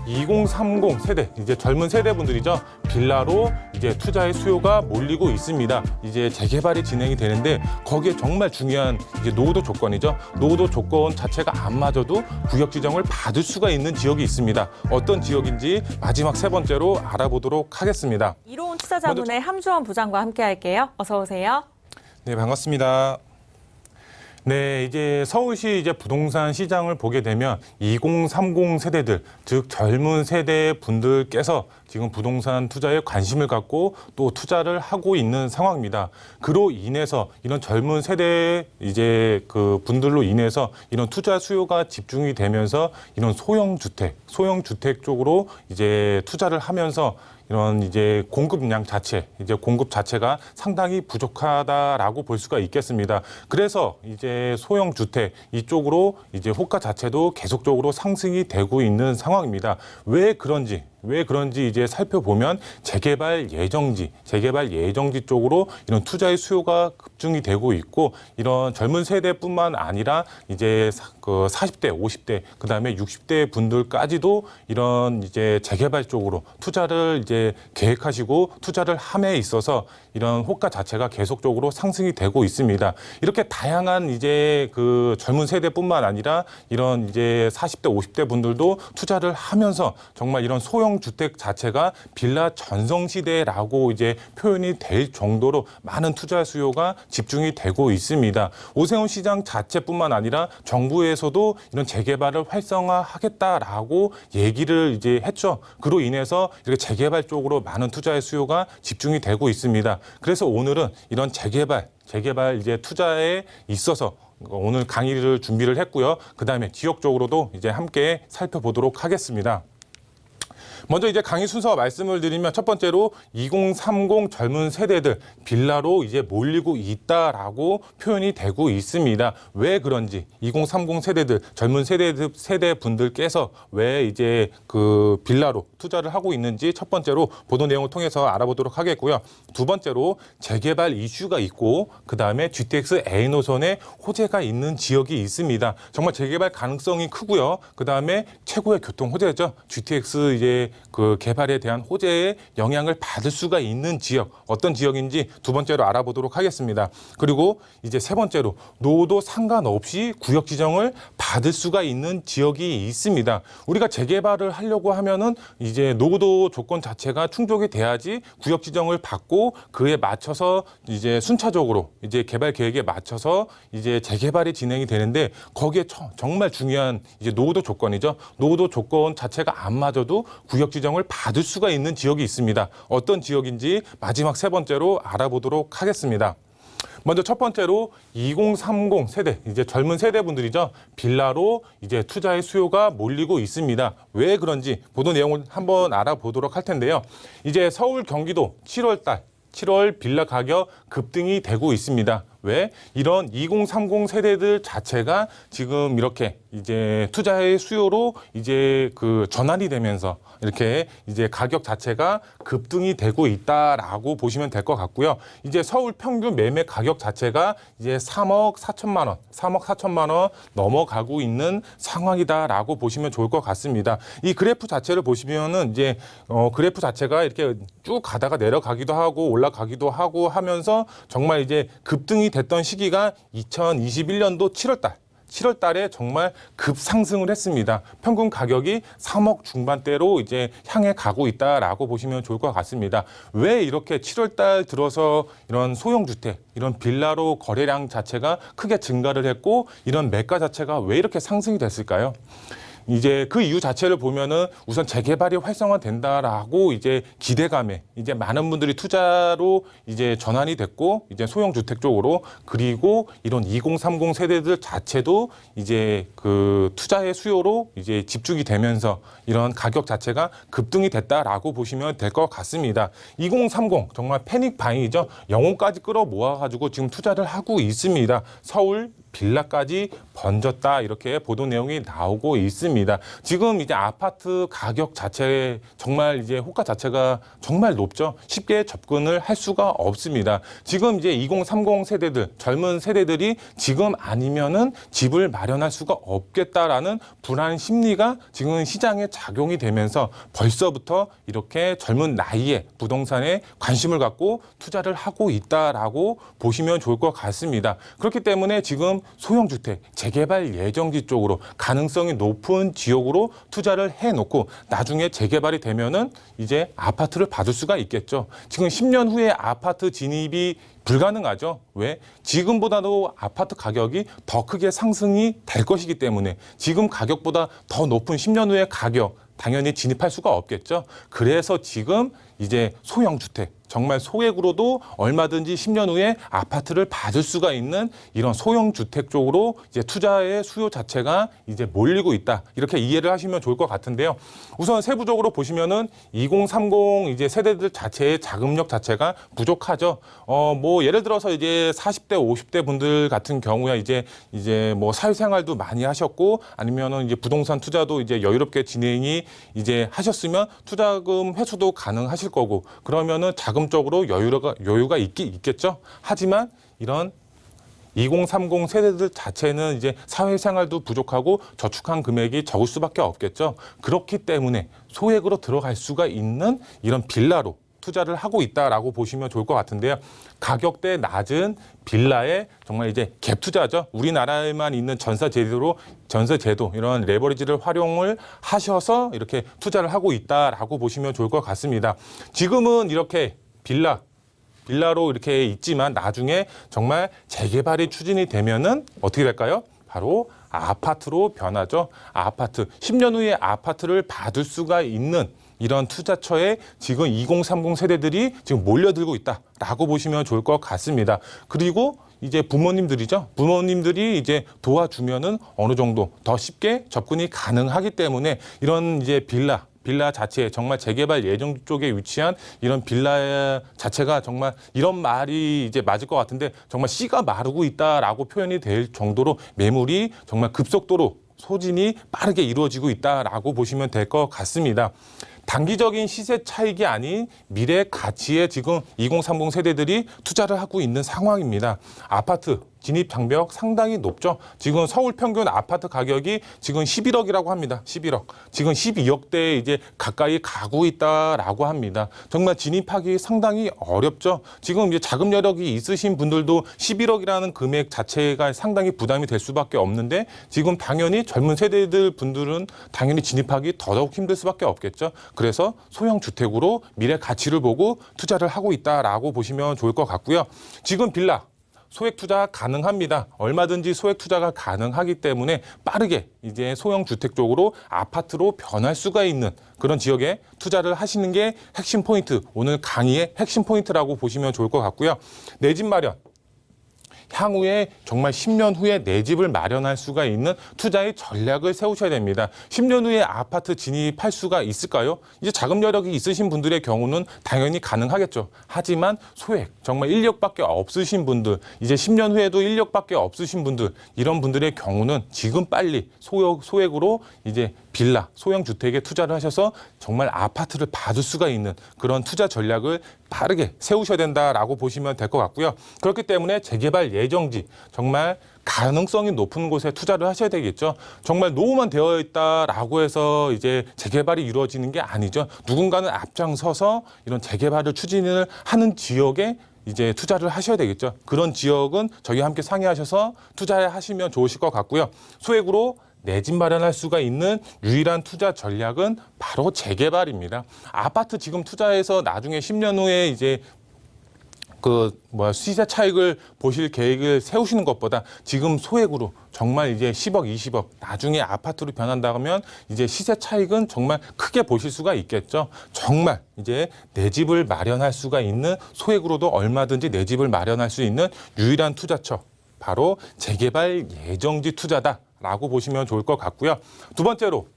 2030 세대, 이제 젊은 세대분들이죠. 빌라로 이제 투자의 수요가 몰리고 있습니다. 이제 재개발이 진행이 되는데 거기에 정말 중요한 이제 노후도 조건이죠. 노후도 조건 자체가 안 맞아도 구역 지정을 받을 수가 있는 지역이 있습니다. 어떤 지역인지 마지막 세 번째로 알아보도록 하겠습니다. 이로운 투자자문의 함주원 부장과 함께 할게요. 어서 오세요. 네, 반갑습니다. 네, 이제 서울시 이제 부동산 시장을 보게 되면 2030 세대들, 즉 젊은 세대 분들께서 지금 부동산 투자에 관심을 갖고 또 투자를 하고 있는 상황입니다. 그로 인해서 이런 젊은 세대 이제 그 분들로 인해서 이런 투자 수요가 집중이 되면서 이런 소형 주택 쪽으로 이제 투자를 하면서 이런 이제 공급량 자체, 이제 공급 자체가 상당히 부족하다라고 볼 수가 있겠습니다. 그래서 이제 소형 주택 이쪽으로 이제 호가 자체도 계속적으로 상승이 되고 있는 상황입니다. 왜 그런지 이제 살펴보면 재개발 예정지 쪽으로 이런 투자의 수요가 급증이 되고 있고 이런 젊은 세대뿐만 아니라 이제 그 40대, 50대, 그다음에 60대 분들까지도 이런 이제 재개발 쪽으로 투자를 이제 계획하시고 투자를 함에 있어서 이런 호가 자체가 계속적으로 상승이 되고 있습니다. 이렇게 다양한 이제 그 젊은 세대뿐만 아니라 이런 이제 40대, 50대 분들도 투자를 하면서 정말 이런 소형 주택 자체가 빌라 전성시대라고 이제 표현이 될 정도로 많은 투자 수요가 집중이 되고 있습니다. 오세훈 시장 자체뿐만 아니라 정부에서도 이런 재개발을 활성화하겠다라고 얘기를 이제 했죠. 그로 인해서 이렇게 재개발 쪽으로 많은 투자의 수요가 집중이 되고 있습니다. 그래서 오늘은 이런 재개발 이제 투자에 있어서 오늘 강의를 준비를 했고요. 그다음에 지역적으로도 이제 함께 살펴보도록 하겠습니다. 먼저 이제 강의 순서 말씀을 드리면 첫 번째로 2030 젊은 세대들 빌라로 이제 몰리고 있다라고 표현이 되고 있습니다. 왜 그런지 2030 세대들 젊은 세대 분들께서 왜 이제 그 빌라로 투자를 하고 있는지 첫 번째로 보도 내용을 통해서 알아보도록 하겠고요. 두 번째로 재개발 이슈가 있고 그다음에 GTX A 노선에 호재가 있는 지역이 있습니다. 정말 재개발 가능성이 크고요. 그다음에 최고의 교통 호재죠. GTX 이제 그 개발에 대한 호재의 영향을 받을 수가 있는 지역, 어떤 지역인지 두 번째로 알아보도록 하겠습니다. 그리고 이제 세 번째로 노후도 상관없이 구역 지정을 받을 수가 있는 지역이 있습니다. 우리가 재개발을 하려고 하면은 이제 노후도 조건 자체가 충족이 돼야지 구역 지정을 받고 그에 맞춰서 이제 순차적으로 이제 개발 계획에 맞춰서 이제 재개발이 진행이 되는데 거기에 정말 중요한 이제 노후도 조건이죠. 노후도 조건 자체가 안 맞아도 구역 지정을 받을 수가 있는 지역이 있습니다. 어떤 지역인지 마지막 세 번째로 알아보도록 하겠습니다. 먼저 첫 번째로 2030 세대, 이제 젊은 세대분들이죠. 빌라로 이제 투자의 수요가 몰리고 있습니다. 왜 그런지 보도 내용을 한번 알아보도록 할 텐데요. 이제 서울, 경기도 7월 빌라 가격 급등이 되고 있습니다. 왜? 이런 2030 세대들 자체가 지금 이렇게 이제 투자의 수요로 이제 그 전환이 되면서 이렇게 이제 가격 자체가 급등이 되고 있다라고 보시면 될 것 같고요. 이제 서울 평균 매매 가격 자체가 이제 3억 4천만 원 넘어가고 있는 상황이다라고 보시면 좋을 것 같습니다. 이 그래프 자체를 보시면은 이제 그래프 자체가 이렇게 쭉 가다가 내려가기도 하고 올라가기도 하고 하면서 정말 이제 급등이 됐던 시기가 2021년도 7월 달에 정말 급상승을 했습니다. 평균 가격이 3억 중반대로 이제 향해 가고 있다라고 보시면 좋을 것 같습니다. 왜 이렇게 7월 달 들어서 이런 소형 주택, 이런 빌라로 거래량 자체가 크게 증가를 했고 이런 매가 자체가 왜 이렇게 상승이 됐을까요? 이제 그 이유 자체를 보면은 우선 재개발이 활성화된다라고 이제 기대감에 이제 많은 분들이 투자로 이제 전환이 됐고 이제 소형 주택 쪽으로 그리고 이런 2030 세대들 자체도 이제 그 투자의 수요로 이제 집중이 되면서 이런 가격 자체가 급등이 됐다라고 보시면 될 것 같습니다. 2030 정말 패닉 바잉이죠. 영혼까지 끌어모아 가지고 지금 투자를 하고 있습니다. 서울 빌라까지 번졌다 이렇게 보도 내용이 나오고 있습니다. 지금 이제 아파트 가격 자체 정말 이제 호가 자체가 정말 높죠. 쉽게 접근을 할 수가 없습니다. 지금 이제 2030 세대들 젊은 세대들이 지금 아니면은 집을 마련할 수가 없겠다라는 불안 심리가 지금 시장에 작용이 되면서 벌써부터 이렇게 젊은 나이에 부동산에 관심을 갖고 투자를 하고 있다라고 보시면 좋을 것 같습니다. 그렇기 때문에 지금 소형주택 재개발 예정지 쪽으로 가능성이 높은 지역으로 투자를 해놓고 나중에 재개발이 되면은 이제 아파트를 받을 수가 있겠죠. 지금 10년 후에 아파트 진입이 불가능하죠. 왜? 지금보다도 아파트 가격이 더 크게 상승이 될 것이기 때문에 지금 가격보다 더 높은 10년 후의 가격 당연히 진입할 수가 없겠죠. 그래서 지금 이제 소형주택 정말 소액으로도 얼마든지 10년 후에 아파트를 받을 수가 있는 이런 소형주택 쪽으로 이제 투자의 수요 자체가 이제 몰리고 있다. 이렇게 이해를 하시면 좋을 것 같은데요. 우선 세부적으로 보시면은 2030 이제 세대들 자체의 자금력 자체가 부족하죠. 뭐 예를 들어서 이제 40대, 50대 분들 같은 경우에 이제 뭐 사회생활도 많이 하셨고 아니면은 이제 부동산 투자도 이제 여유롭게 진행이 이제 하셨으면 투자금 회수도 가능하실 거고 그러면은 자금적으로 여유가 있겠죠. 하지만 이런 2030 세대들 자체는 이제 사회생활도 부족하고 저축한 금액이 적을 수밖에 없겠죠. 그렇기 때문에 소액으로 들어갈 수가 있는 이런 빌라로 투자를 하고 있다라고 보시면 좋을 것 같은데요. 가격대 낮은 빌라에 정말 이제 갭 투자죠. 우리나라에만 있는 전세 제도 이런 레버리지를 활용을 하셔서 이렇게 투자를 하고 있다라고 보시면 좋을 것 같습니다. 지금은 이렇게 빌라로 이렇게 있지만 나중에 정말 재개발이 추진이 되면은 어떻게 될까요? 바로 아파트로 변하죠. 아파트 10년 후에 아파트를 받을 수가 있는 이런 투자처에 지금 2030 세대들이 지금 몰려들고 있다라고 보시면 좋을 것 같습니다. 그리고 이제 부모님들이죠. 부모님들이 이제 도와주면은 어느 정도 더 쉽게 접근이 가능하기 때문에 이런 이제 빌라 자체에 정말 재개발 예정 쪽에 위치한 이런 빌라 자체가 정말 이런 말이 이제 맞을 것 같은데 정말 씨가 마르고 있다라고 표현이 될 정도로 매물이 정말 급속도로 소진이 빠르게 이루어지고 있다라고 보시면 될 것 같습니다. 단기적인 시세 차익이 아닌 미래 가치에 지금 2030 세대들이 투자를 하고 있는 상황입니다. 아파트 진입 장벽 상당히 높죠. 지금 서울 평균 아파트 가격이 지금 11억이라고 합니다. 11억. 지금 12억대에 이제 가까이 가고 있다라고 합니다. 정말 진입하기 상당히 어렵죠. 지금 이제 자금 여력이 있으신 분들도 11억이라는 금액 자체가 상당히 부담이 될 수밖에 없는데 지금 당연히 젊은 세대들 분들은 당연히 진입하기 더더욱 힘들 수밖에 없겠죠. 그래서 소형 주택으로 미래 가치를 보고 투자를 하고 있다라고 보시면 좋을 것 같고요. 지금 빌라 소액 투자 가능합니다. 얼마든지 소액 투자가 가능하기 때문에 빠르게 이제 소형 주택 쪽으로 아파트로 변할 수가 있는 그런 지역에 투자를 하시는 게 핵심 포인트, 오늘 강의의 핵심 포인트라고 보시면 좋을 것 같고요. 내 집 마련. 향후에 정말 10년 후에 내 집을 마련할 수가 있는 투자의 전략을 세우셔야 됩니다. 10년 후에 아파트 진입할 수가 있을까요? 이제 자금 여력이 있으신 분들의 경우는 당연히 가능하겠죠. 하지만 소액, 정말 인력밖에 없으신 분들, 이제 10년 후에도 인력밖에 없으신 분들, 이런 분들의 경우는 지금 빨리 소액으로 이제 빌라, 소형 주택에 투자를 하셔서 정말 아파트를 받을 수가 있는 그런 투자 전략을 빠르게 세우셔야 된다라고 보시면 될 것 같고요. 그렇기 때문에 재개발 예정지, 정말 가능성이 높은 곳에 투자를 하셔야 되겠죠. 정말 노후만 되어 있다라고 해서 이제 재개발이 이루어지는 게 아니죠. 누군가는 앞장서서 이런 재개발을 추진을 하는 지역에 이제 투자를 하셔야 되겠죠. 그런 지역은 저희와 함께 상의하셔서 투자하시면 좋으실 것 같고요. 소액으로 내 집 마련할 수가 있는 유일한 투자 전략은 바로 재개발입니다. 아파트 지금 투자해서 나중에 10년 후에 이제 시세 차익을 보실 계획을 세우시는 것보다 지금 소액으로 정말 이제 10억, 20억 나중에 아파트로 변한다면 이제 시세 차익은 정말 크게 보실 수가 있겠죠. 정말 이제 내 집을 마련할 수가 있는 소액으로도 얼마든지 내 집을 마련할 수 있는 유일한 투자처 바로 재개발 예정지 투자다라고 보시면 좋을 것 같고요. 두 번째로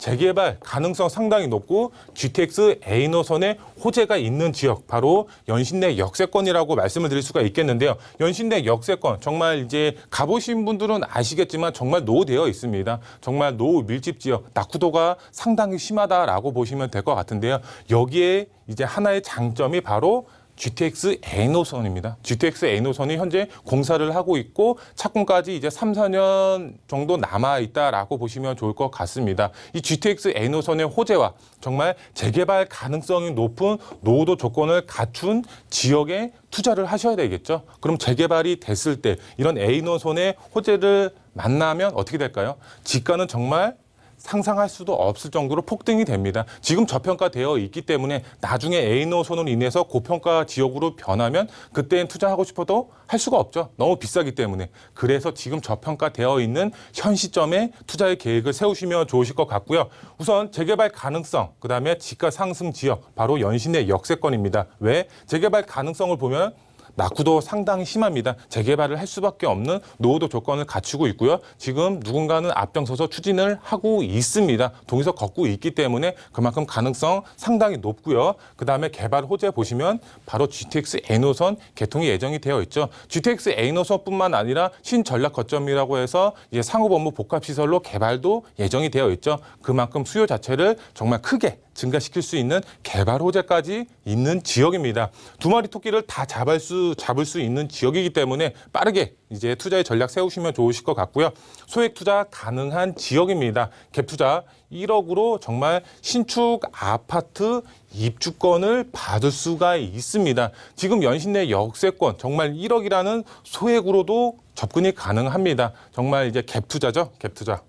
재개발 가능성 상당히 높고 GTX A 노선의 호재가 있는 지역, 바로 연신내 역세권이라고 말씀을 드릴 수가 있겠는데요. 연신내 역세권, 정말 이제 가보신 분들은 아시겠지만 정말 노후되어 있습니다. 정말 노후 밀집 지역, 낙후도가 상당히 심하다라고 보시면 될 것 같은데요. 여기에 이제 하나의 장점이 바로 GTX A 노선입니다. GTX A 노선이 현재 공사를 하고 있고 착공까지 이제 3, 4년 정도 남아 있다라고 보시면 좋을 것 같습니다. 이 GTX A 노선의 호재와 정말 재개발 가능성이 높은 노후도 조건을 갖춘 지역에 투자를 하셔야 되겠죠. 그럼 재개발이 됐을 때 이런 A 노선의 호재를 만나면 어떻게 될까요? 지가는 정말 상상할 수도 없을 정도로 폭등이 됩니다. 지금 저평가되어 있기 때문에 나중에 A 노선으로 인해서 고평가 지역으로 변하면 그때는 투자하고 싶어도 할 수가 없죠. 너무 비싸기 때문에. 그래서 지금 저평가되어 있는 현 시점에 투자의 계획을 세우시면 좋으실 것 같고요. 우선 재개발 가능성, 그다음에 지가 상승 지역, 바로 연신내 역세권입니다. 왜? 재개발 가능성을 보면 낙후도 상당히 심합니다. 재개발을 할 수밖에 없는 노후도 조건을 갖추고 있고요. 지금 누군가는 앞장서서 추진을 하고 있습니다. 동의서 걷고 있기 때문에 그만큼 가능성 상당히 높고요. 그다음에 개발 호재 보시면 바로 GTX A 노선 개통이 예정이 되어 있죠. GTX A 노선뿐만 아니라 신전략 거점이라고 해서 이제 상업 업무 복합 시설로 개발도 예정이 되어 있죠. 그만큼 수요 자체를 정말 크게 증가시킬 수 있는 개발 호재까지 있는 지역입니다. 두 마리 토끼를 다 잡을 수 있는 지역이기 때문에 빠르게 이제 투자의 전략 세우시면 좋으실 것 같고요. 소액 투자 가능한 지역입니다. 갭 투자 1억으로 정말 신축 아파트 입주권을 받을 수가 있습니다. 지금 연신내 역세권 정말 1억이라는 소액으로도 접근이 가능합니다. 정말 이제 갭 투자죠, 갭 투자.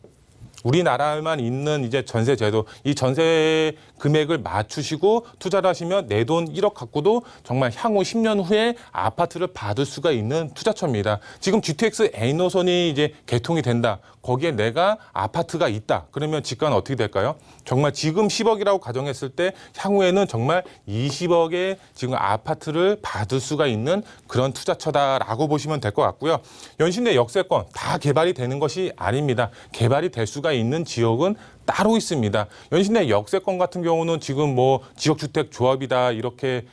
우리나라에만 있는 이제 전세 제도, 이 전세 금액을 맞추시고 투자를 하시면 내 돈 1억 갖고도 정말 향후 10년 후에 아파트를 받을 수가 있는 투자처입니다. 지금 GTX A 노선이 이제 개통이 된다. 거기에 내가 아파트가 있다. 그러면 지가는 어떻게 될까요? 정말 지금 10억이라고 가정했을 때 향후에는 정말 20억의 지금 아파트를 받을 수가 있는 그런 투자처다라고 보시면 될 것 같고요. 연신내 역세권 다 개발이 되는 것이 아닙니다. 개발이 될 수가 있는 지역은 따로 있습니다. 연신내 역세권 같은 경우는 지금 뭐 지역주택 조합이다 이렇게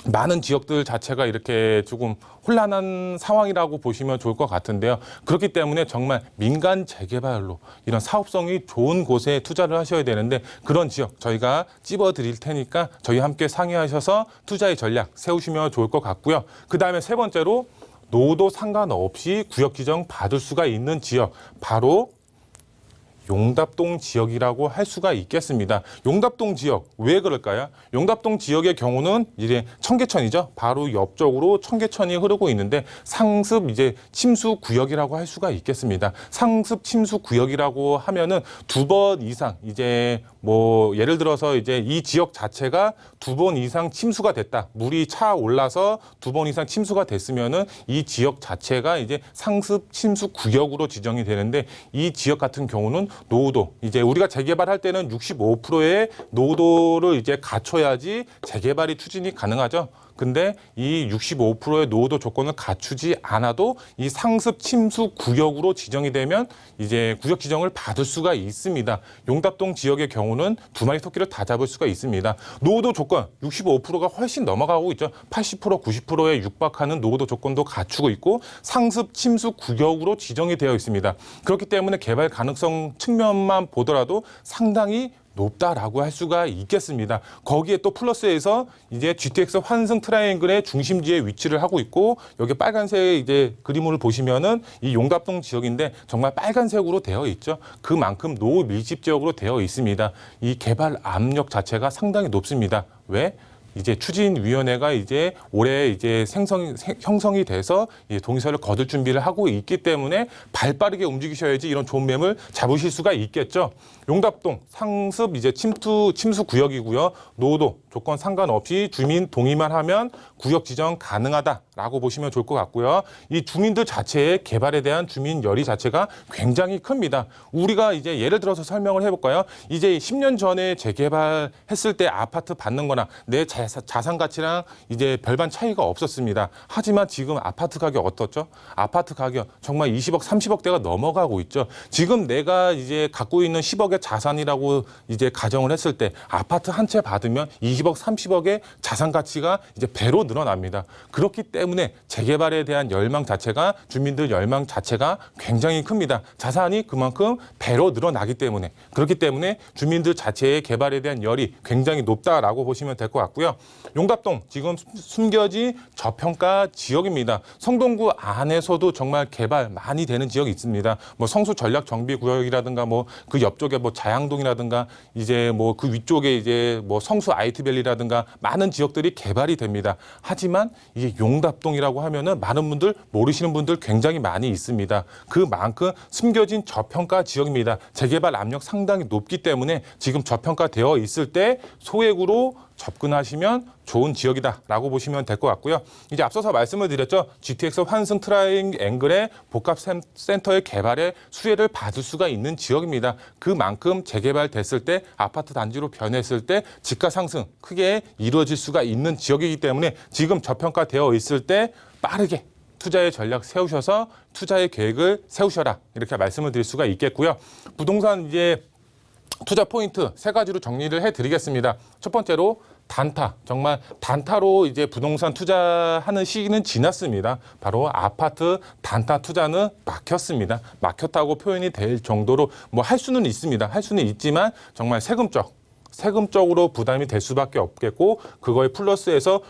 많은 지역들 자체가 이렇게 조금 혼란한 상황이라고 보시면 좋을 것 같은데요. 그렇기 때문에 정말 민간 재개발로 이런 사업성이 좋은 곳에 투자를 하셔야 되는데 그런 지역 저희가 찝어 드릴 테니까 저희 함께 상의하셔서 투자의 전략 세우시면 좋을 것 같고요. 그다음에 세 번째로 노후도 상관없이 구역 지정 받을 수가 있는 지역, 바로 용답동 지역이라고 할 수가 있겠습니다. 용답동 지역 왜 그럴까요? 용답동 지역의 경우는 이제 청계천이죠. 바로 옆쪽으로 청계천이 흐르고 있는데 상습 이제 침수 구역이라고 할 수가 있겠습니다. 상습 침수 구역이라고 하면은 2번 이상 이제 뭐 예를 들어서 이제 이 지역 자체가 2번 이상 침수가 됐다. 물이 차 올라서 2번 이상 침수가 됐으면은 이 지역 자체가 이제 상습 침수 구역으로 지정이 되는데 이 지역 같은 경우는 노후도 이제 우리가 재개발할 때는 65%의 노후도를 이제 갖춰야지 재개발이 추진이 가능하죠. 근데 이 65%의 노후도 조건을 갖추지 않아도 이 상습 침수 구역으로 지정이 되면 이제 구역 지정을 받을 수가 있습니다. 용답동 지역의 경우는 두 마리 토끼를 다 잡을 수가 있습니다. 노후도 조건 65%가 훨씬 넘어가고 있죠. 80%, 90%에 육박하는 노후도 조건도 갖추고 있고 상습 침수 구역으로 지정이 되어 있습니다. 그렇기 때문에 개발 가능성 측면만 보더라도 상당히 높다라고 할 수가 있겠습니다. 거기에 또 플러스해서 이제 GTX 환승 트라이앵글의 중심지에 위치를 하고 있고 여기 빨간색 이제 그림을 보시면은 이 용답동 지역인데 정말 빨간색으로 되어 있죠. 그만큼 노후 밀집 지역으로 되어 있습니다. 이 개발 압력 자체가 상당히 높습니다. 왜? 이제 추진위원회가 이제 올해 이제 형성이 돼서 이제 동의서를 거둘 준비를 하고 있기 때문에 발빠르게 움직이셔야지 이런 좋은 매물 잡으실 수가 있겠죠. 용답동 상습 이제 침수 구역이고요. 노후도 조건 상관없이 주민 동의만 하면 구역 지정 가능하다라고 보시면 좋을 것 같고요. 이 주민들 자체의 개발에 대한 주민 열의 자체가 굉장히 큽니다. 우리가 이제 예를 들어서 설명을 해볼까요? 이제 10년 전에 재개발했을 때 아파트 받는 거나 내 자산 가치랑 이제 별반 차이가 없었습니다. 하지만 지금 아파트 가격 어떻죠? 아파트 가격 정말 20억, 30억대가 넘어가고 있죠. 지금 내가 이제 갖고 있는 10억의 자산이라고 이제 가정을 했을 때 아파트 한 채 받으면 20억, 30억의 자산 가치가 이제 배로 늘어납니다. 그렇기 때문에 재개발에 대한 열망 자체가 주민들 열망 자체가 굉장히 큽니다. 자산이 그만큼 배로 늘어나기 때문에 그렇기 때문에 주민들 자체의 개발에 대한 열이 굉장히 높다라고 보시면 될 것 같고요. 용답동 지금 숨겨진 저평가 지역입니다. 성동구 안에서도 정말 개발 많이 되는 지역이 있습니다. 뭐 성수 전략 정비 구역이라든가 뭐 그 옆쪽에 뭐 자양동이라든가 이제 뭐 그 위쪽에 이제 뭐 성수 IT밸리라든가 많은 지역들이 개발이 됩니다. 하지만 이게 용답동이라고 하면은 많은 분들 모르시는 분들 굉장히 많이 있습니다. 그만큼 숨겨진 저평가 지역입니다. 재개발 압력 상당히 높기 때문에 지금 저평가되어 있을 때 소액으로 접근하시면 좋은 지역이다라고 보시면 될 것 같고요. 이제 앞서서 말씀을 드렸죠. GTX 환승 트라이앵글의 복합센터의 개발에 수혜를 받을 수가 있는 지역입니다. 그만큼 재개발됐을 때 아파트 단지로 변했을 때 집가 상승 크게 이루어질 수가 있는 지역이기 때문에 지금 저평가되어 있을 때 빠르게 투자의 전략 세우셔서 투자의 계획을 세우셔라 이렇게 말씀을 드릴 수가 있겠고요. 부동산 이제 투자 포인트 세 가지로 정리를 해드리겠습니다. 첫 번째로 단타, 정말 단타로 이제 부동산 투자하는 시기는 지났습니다. 바로 아파트 단타 투자는 막혔습니다. 막혔다고 표현이 될 정도로 뭐 할 수는 있습니다. 할 수는 있지만 정말 세금적으로 부담이 될 수밖에 없겠고 그거에 플러스해서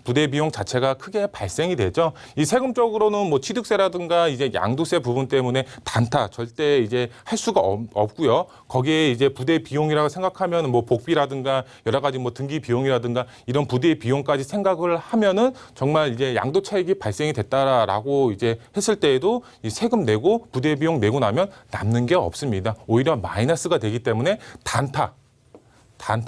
부대 비용 자체가 크게 발생이 되죠. 이 세금적으로는 뭐 취득세라든가 이제 양도세 부분 때문에 단타 절대 이제 할 수가 없고요. 거기에 이제 부대 비용이라고 생각하면 뭐 복비라든가 여러 가지 뭐 등기 비용이라든가 이런 부대 비용까지 생각을 하면은 정말 이제 양도 차익이 발생이 됐다라고 이제 했을 때에도 이 세금 내고 부대 비용 내고 나면 남는 게 없습니다. 오히려 마이너스가 되기 때문에 단타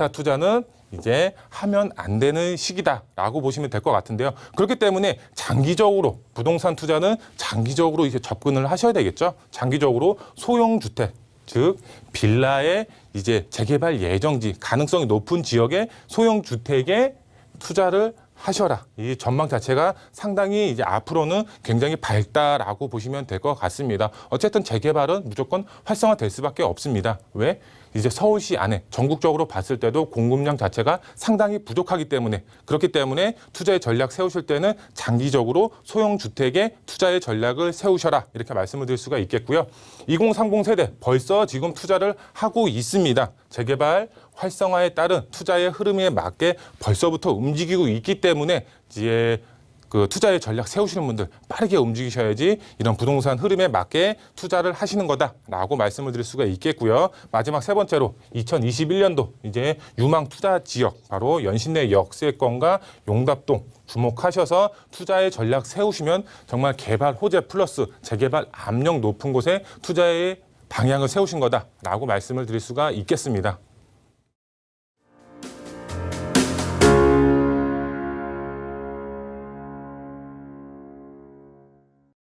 투자는 이제 하면 안 되는 시기다라고 보시면 될 것 같은데요. 그렇기 때문에 장기적으로 부동산 투자는 장기적으로 이제 접근을 하셔야 되겠죠. 장기적으로 소형 주택, 즉 빌라의 이제 재개발 예정지 가능성이 높은 지역의 소형 주택에 투자를 하셔라. 이 전망 자체가 상당히 이제 앞으로는 굉장히 밝다라고 보시면 될 것 같습니다. 어쨌든 재개발은 무조건 활성화될 수밖에 없습니다. 왜? 이제 서울시 안에 전국적으로 봤을 때도 공급량 자체가 상당히 부족하기 때문에 그렇기 때문에 투자의 전략 세우실 때는 장기적으로 소형 주택에 투자의 전략을 세우셔라. 이렇게 말씀을 드릴 수가 있겠고요. 2030 세대 벌써 지금 투자를 하고 있습니다. 재개발 활성화에 따른 투자의 흐름에 맞게 벌써부터 움직이고 있기 때문에 이제 그 투자의 전략 세우시는 분들 빠르게 움직이셔야지 이런 부동산 흐름에 맞게 투자를 하시는 거다라고 말씀을 드릴 수가 있겠고요. 마지막 세 번째로 2021년도 이제 유망 투자 지역 바로 연신내 역세권과 용답동 주목하셔서 투자의 전략 세우시면 정말 개발 호재 플러스 재개발 압력 높은 곳에 투자의 방향을 세우신 거다라고 말씀을 드릴 수가 있겠습니다.